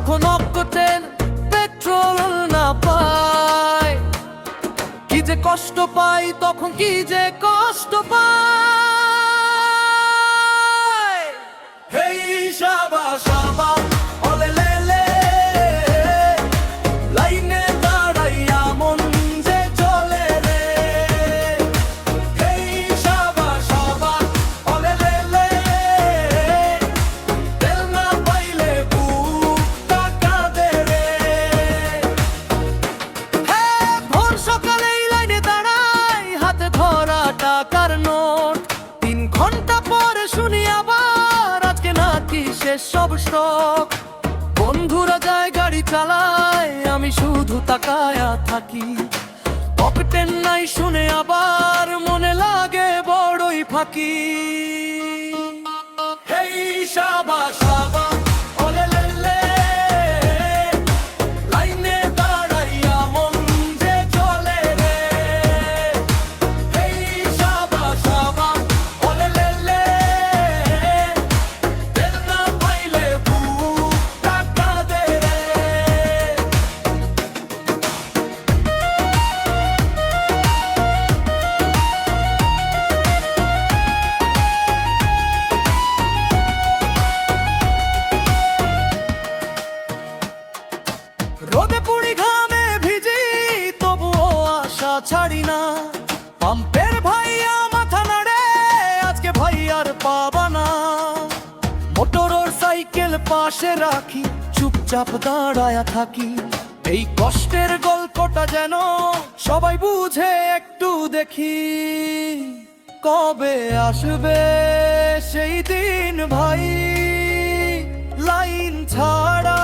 যখন octane petrol না পাই, কি যে কষ্ট পাই, তখন কি যে কষ্ট পাই। হেই শাবা শাবা ওলে লেলে, লাইনে দাঁড়াইয়া মন যে চলে রে। হেই শাবা শাবা ওলে লেলে, তেল না পাইলে বুকটা কাঁদে রে। হে ভোর সকালেই লাইনে দাঁড়াই, হাতে ধরা টাকার নোট। 3 ঘন্টা পরে শুনি আবার আজকে নাকি শেষ সব স্টক। বন্ধুরা যায় গাড়ি চালায়, আমি শুধু তাকায়া থাকি। পকেটের নাই শুনে আবার মনে লাগে বড়ই ফাঁকি। হেই শাবা শাবা ওলে লেলে, লাইনে দাঁড়াইয়া মন যে চলে রে। হেই শাবা শাবা ওলে লেলে, তেল না পাইলে বুকটা কাঁদে রে। রোদে পুড়ি ঘামে ভিজি, তবুও আশা ছাড়ি না। পাম্পের ভাইয়া মাথা নাড়ে, আজকে ভাইয়ার পাবা না। মোটর সাইকেল পাশে রাখি, চুপচাপ দাঁড়ায়া থাকি। এই কষ্টের গল্পটা যেন সবাই বুঝে একটু দেখি। কবে আসবে সেই দিন ভাই, লাইন ছাড়া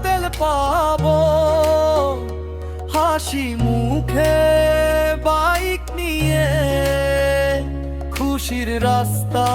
তেল পাবো। হাসি মুখে বাইক নিয়ে খুশির রাস্তা